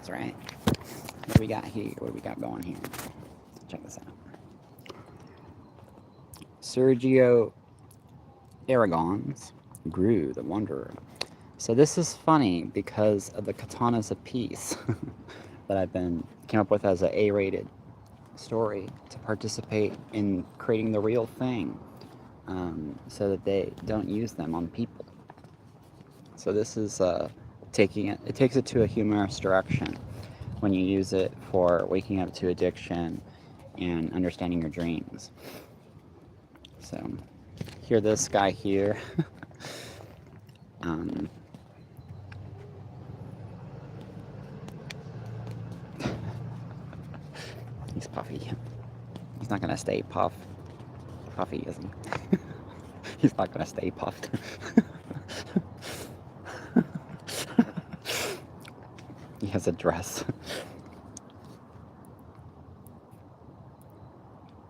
cards, right? What do we got here? What do we got going here? Check this out. Sergio Aragon's Groo the Wanderer. So this is funny because of the katanas apiece that came up with as an A-rated story to participate in creating the real thing, so that they don't use them on people. So this is it takes it to a humorous direction when you use it for waking up to addiction and understanding your dreams. So hear this guy here. He's puffy. He's not gonna stay puffy, is he? He's not gonna stay puffed. He has a dress.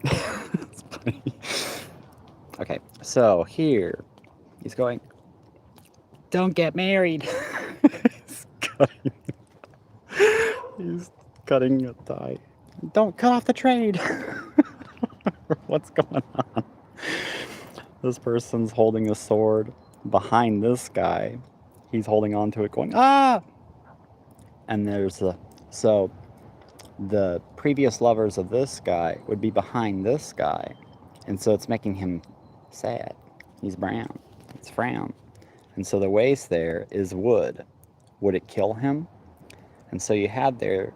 It's funny. Okay, so here he's going, don't get married. He's cutting a tie. Don't cut off the trade. What's going on? This person's holding a sword behind this guy. He's holding on to it going, ah! And so the previous lovers of this guy would be behind this guy. And so it's making him sad. He's brown. It's frown. And so the waist there is wood. Would it kill him? And so you had there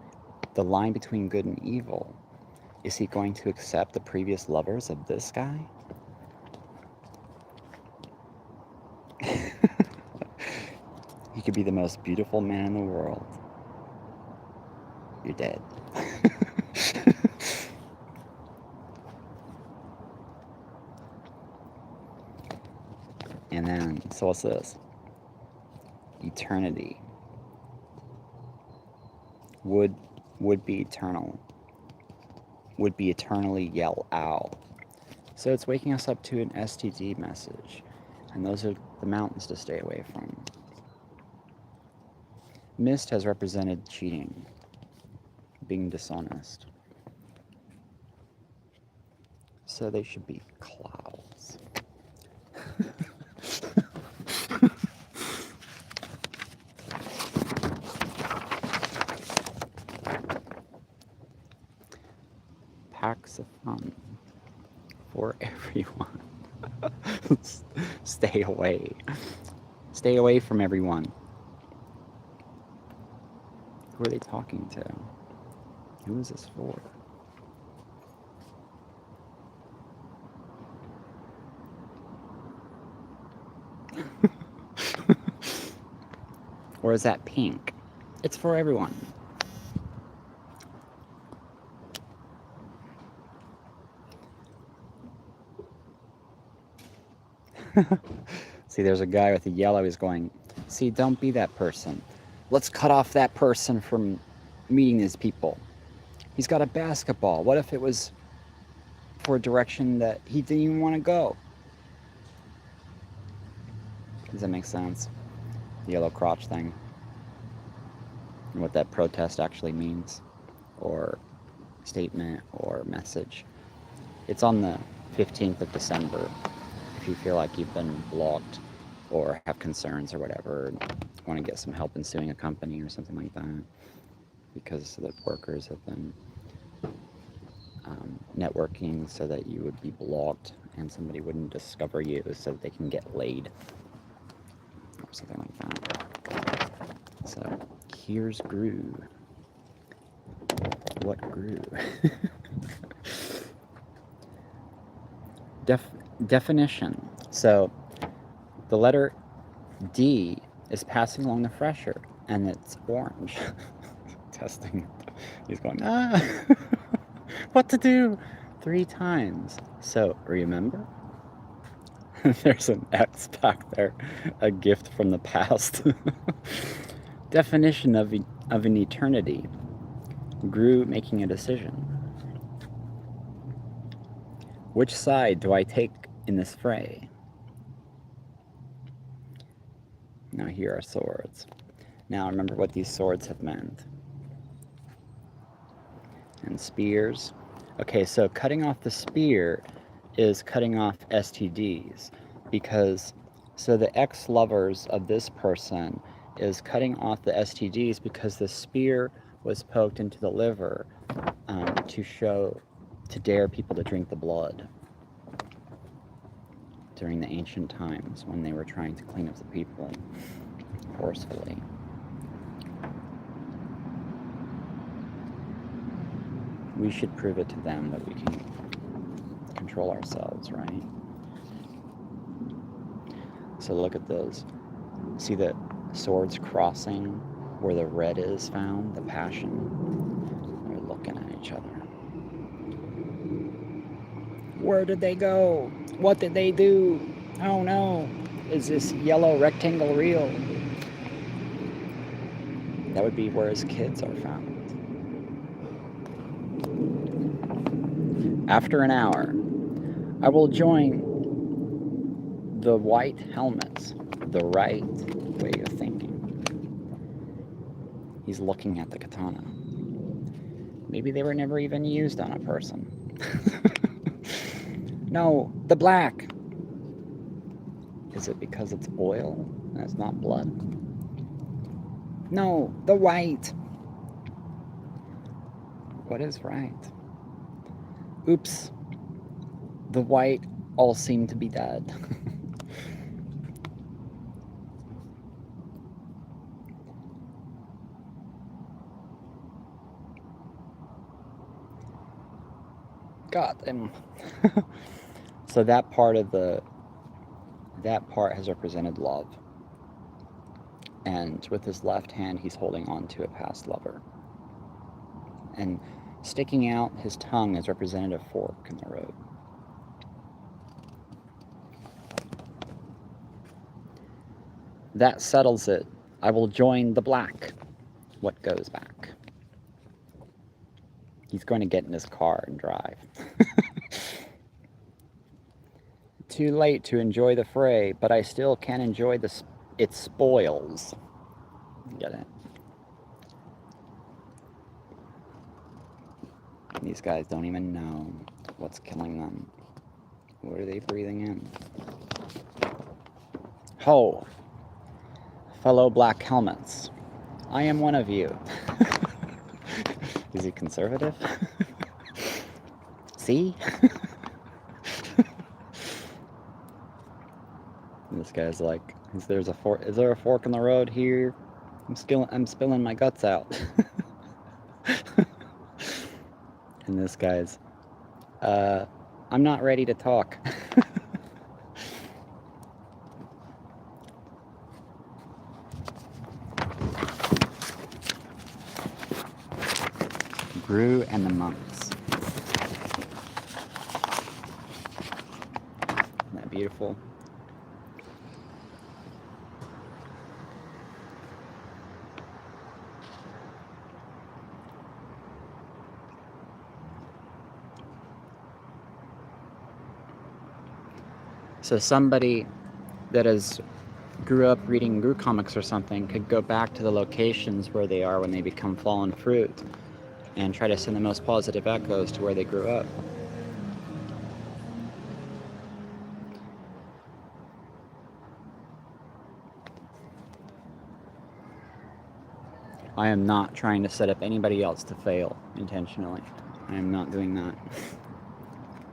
the line between good and evil. Is he going to accept the previous lovers of this guy? He could be the most beautiful man in the world. You're dead. And then, so what's this? Eternity. Would be eternal. Would be eternally yell out. So it's waking us up to an STD message. And those are the mountains to stay away from. Mist has represented cheating, being dishonest. So they should be clouds. Packs of fun for everyone. Stay away. Stay away from everyone. Who are they talking to? Who is this for? Or is that pink? It's for everyone. See, there's a guy with a yellow. He's going, see, don't be that person. Let's cut off that person from meeting these people. He's got a basketball. What if it was for a direction that he didn't even want to go? Does that make sense? The yellow crotch thing. And what that protest actually means, or statement, or message. It's on the 15th of December. If you feel like you've been blocked or have concerns or whatever, want to get some help in suing a company or something like that, because the workers have been networking so that you would be blocked and somebody wouldn't discover you so that they can get laid or something like that. So here's Groo. What grew? Definition. So the letter D is passing along the fresher, and it's orange. Testing. He's going, what to do? 3 times. So remember? There's an X back there, a gift from the past. Definition of an eternity. Groo making a decision. Which side do I take in this fray? Now here are swords. Now remember what these swords have meant. and spears. Okay, so cutting off the spear is cutting off STDs, because so the ex-lovers of this person is cutting off the STDs because the spear was poked into the liver to dare people to drink the blood during the ancient times when they were trying to clean up the people forcefully. We should prove it to them that we can control ourselves, right? So look at those. See the swords crossing where the red is found, the passion? They're looking at each other. Where did they go? What did they do? Oh no. Is this yellow rectangle real? That would be where his kids are found. After an hour, I will join the white helmets, the right way of thinking. He's looking at the katana. Maybe they were never even used on a person. No, the black. Is it because it's oil and it's not blood? No, the white. What is right? Oops. The white all seem to be dead. Got him. So that part has represented love. And with his left hand, he's holding on to a past lover. And sticking out his tongue is represented a fork in the road. That settles it. I will join the black. What goes back? He's going to get in his car and drive. Too late to enjoy the fray, but I still can enjoy its spoils. Get it? These guys don't even know what's killing them. What are they breathing in? Ho! Fellow black helmets. I am one of you. Is he conservative? See? This guy's like, is there a fork in the road here? I'm spilling my guts out. And this guy's, I'm not ready to talk. Groo and the monks. Isn't that beautiful? So somebody that grew up reading Groo comics or something could go back to the locations where they are when they become fallen fruit and try to send the most positive echoes to where they grew up. I am not trying to set up anybody else to fail intentionally. I am not doing that.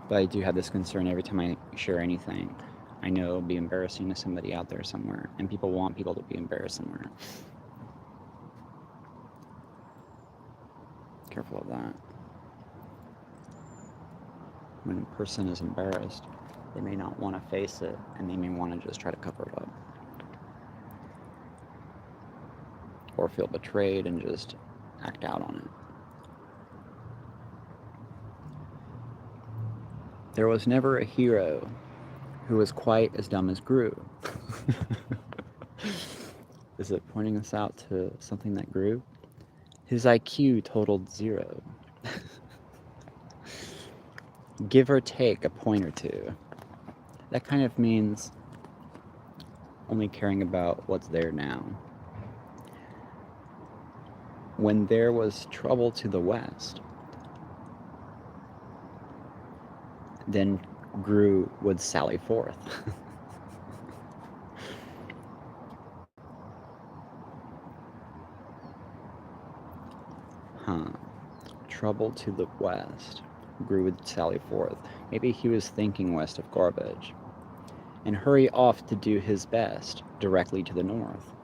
But I do have this concern every time I share anything. I know it'll be embarrassing to somebody out there somewhere, and people want people to be embarrassed somewhere. Careful of that. When a person is embarrassed, they may not want to face it, and they may want to just try to cover it up. Or feel betrayed and just act out on it. There was never a hero who was quite as dumb as Groo. Is it pointing us out to something that grew? His IQ totaled 0. Give or take a point or two. That kind of means only caring about what's there now. When there was trouble to the west, then Groo would sally forth. Huh. Trouble to the west. Groo would sally forth. Maybe he was thinking west of garbage. And hurry off to do his best, directly to the north.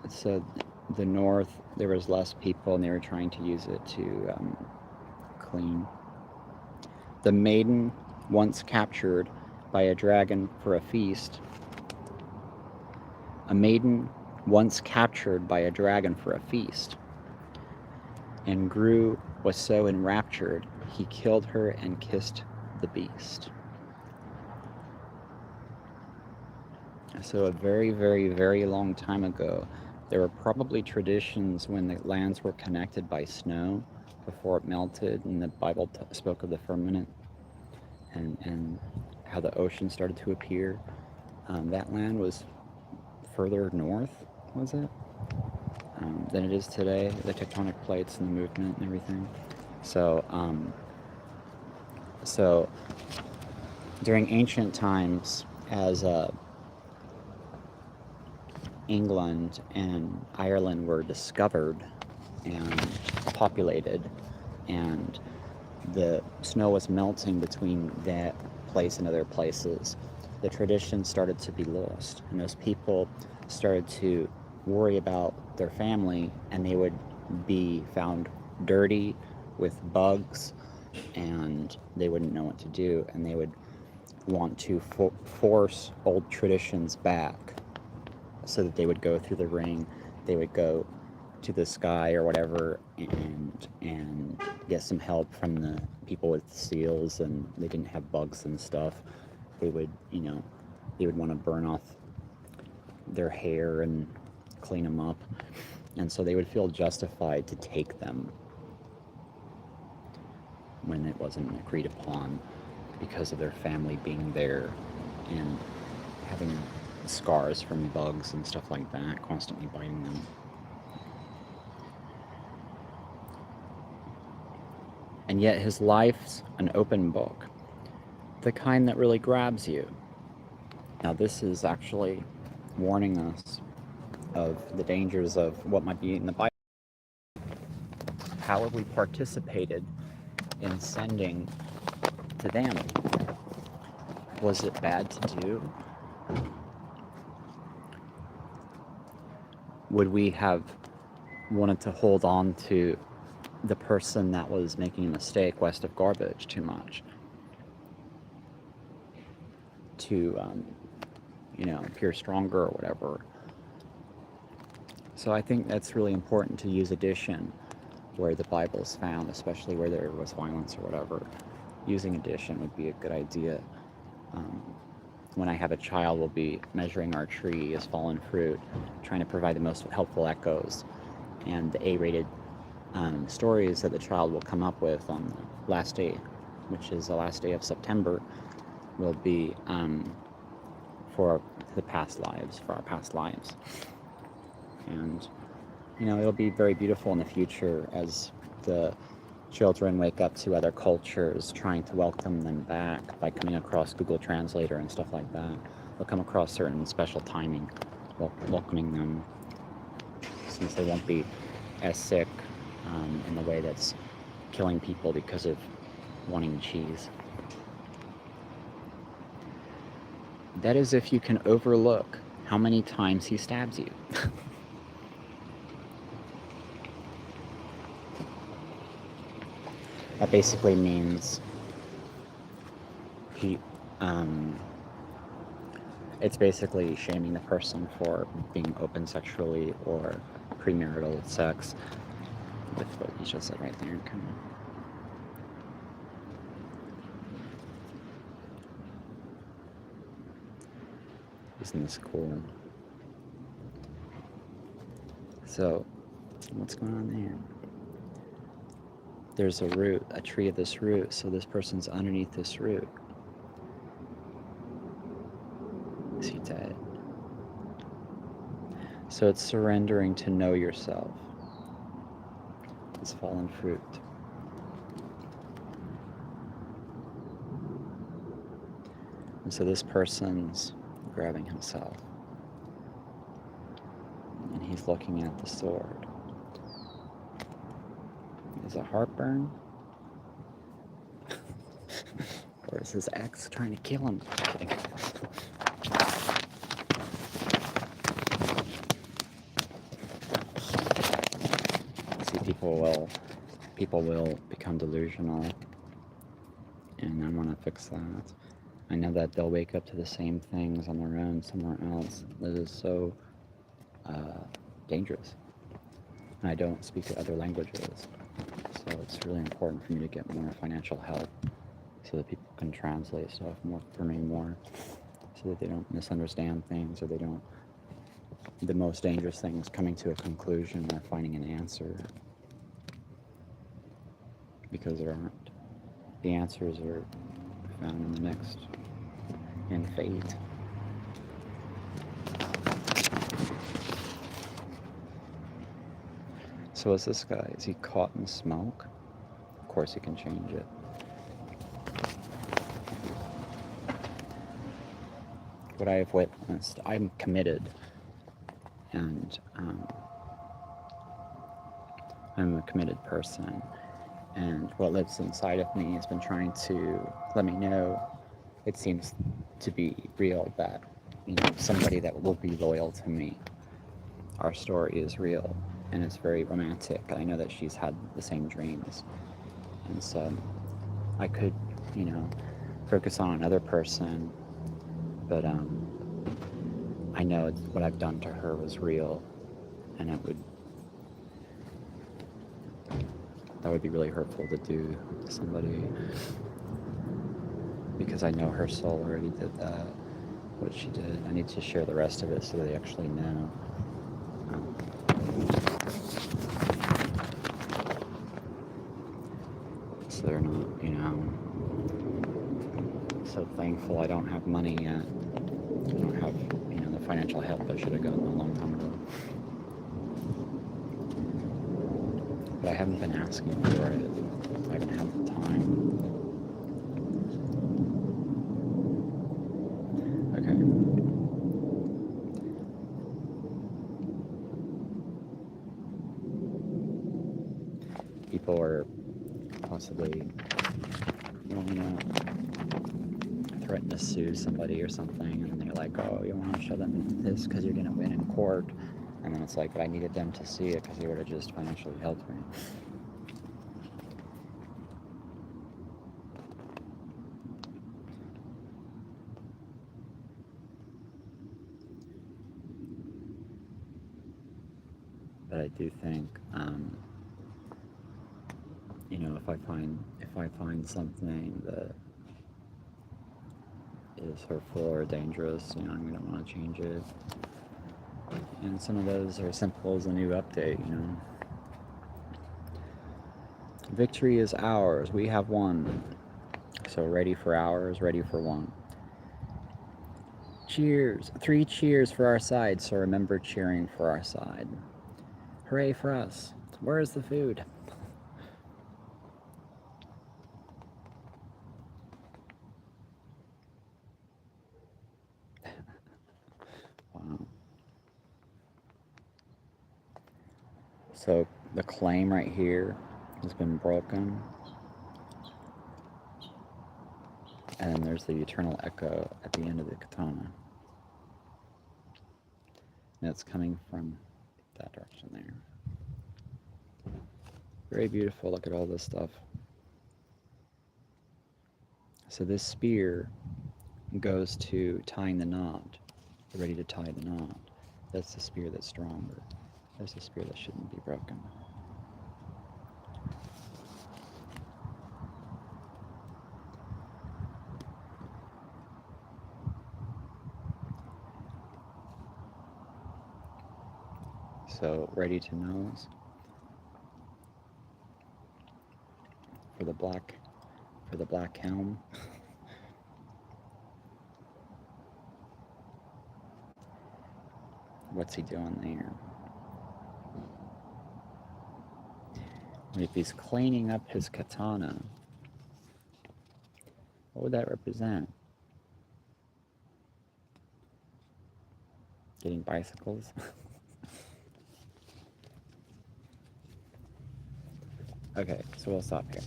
It said the north, there was less people and they were trying to use it to clean. The maiden, once captured by a dragon for a feast. A maiden once captured by a dragon for a feast. And Groo was so enraptured, he killed her and kissed the beast. So a very, very, very long time ago, there were probably traditions when the lands were connected by snow before it melted, and the Bible spoke of the firmament and how the ocean started to appear. That land was further north, was it, than it is today, the tectonic plates and the movement and everything. So during ancient times, as England and Ireland were discovered and populated, and the snow was melting between that place and other places, the tradition started to be lost, and those people started to worry about their family, and they would be found dirty with bugs, and they wouldn't know what to do, and they would want to force old traditions back, so that they would go through the ring, they would go to the sky or whatever, and get some help from the people with seals, and they didn't have bugs and stuff. They would, they would want to burn off their hair and clean them up, and so they would feel justified to take them when it wasn't agreed upon, because of their family being there and having scars from bugs and stuff like that, constantly biting them. And yet his life's an open book, the kind that really grabs you. Now this is actually warning us of the dangers of what might be in the Bible. How have we participated in sending to them? Was it bad to do? Would we have wanted to hold on to the person that was making a mistake west of garbage too much to, appear stronger or whatever? So I think that's really important to use addition where the Bible is found, especially where there was violence or whatever. Using addition would be a good idea. When I have a child, we'll be measuring our tree as fallen fruit, trying to provide the most helpful echoes. And the A-rated stories that the child will come up with on the last day, which is the last day of September, will be for the past lives, for our past lives. And, it'll be very beautiful in the future as the children wake up to other cultures, trying to welcome them back by coming across Google Translator and stuff like that. They'll come across certain special timing, welcoming them, since they won't be as sick in the way that's killing people because of wanting cheese. That is if you can overlook how many times he stabs you. That basically means it's basically shaming the person for being open sexually or premarital sex, with what you just said right there. Isn't this cool? So, what's going on there? There's a root, a tree of this root, so this person's underneath this root. Is he dead? So it's surrendering to know yourself. It's fallen fruit. And so this person's grabbing himself, and he's looking at the sword. Is it heartburn? Or is his ex trying to kill him? Kidding. See, people will become delusional, and I want to fix that. I know that they'll wake up to the same things on their own somewhere else. That is so dangerous. And I don't speak other languages, so it's really important for me to get more financial help so that people can translate stuff more for me more, so that they don't misunderstand things, or they don't. The most dangerous thing is coming to a conclusion or finding an answer, because there aren't. The answers are found in the next, in fate. So is this guy, is he caught in smoke? Of course he can change it. What I have witnessed, I'm committed, and I'm a committed person, and what lives inside of me has been trying to let me know it seems to be real, that, you know, somebody that will be loyal to me. Our story is real, and it's very romantic. I know that she's had the same dreams, and so I could, you know, focus on another person, but I know what I've done to her was real, and that would be really hurtful to do to somebody, because I know her soul already did that, what she did. I need to share the rest of it so they actually know. So they're not, you know, so thankful I don't have money yet. I don't have, you know, the financial help I should have gotten a long time ago. But I haven't been asking for it. I haven't had the time. Okay. People are possibly, well, you know, threaten to sue somebody or something, and they're like, oh, you want to show them this because you're going to win in court. And then it's like, but I needed them to see it because they would have just financially helped me. But I do think, you know, if I find something that is hurtful or dangerous, you know, I'm going to want to change it. And some of those are simple as a new update, you know. Victory is ours. We have won. So ready for ours, ready for one. Cheers. 3 cheers for our side, so remember cheering for our side. Hooray for us. Where's the food? Wow. So the claim right here has been broken. And then there's the eternal echo at the end of the katana. And it's coming from that direction there. Very beautiful. Look at all this stuff. So this spear goes to tying the knot, ready to tie the knot. That's the spear that's stronger. That's the spear that shouldn't be broken. So ready to nose for the black helm. What's he doing there? If he's cleaning up his katana, what would that represent? getting bicycles. Okay, so we'll stop here.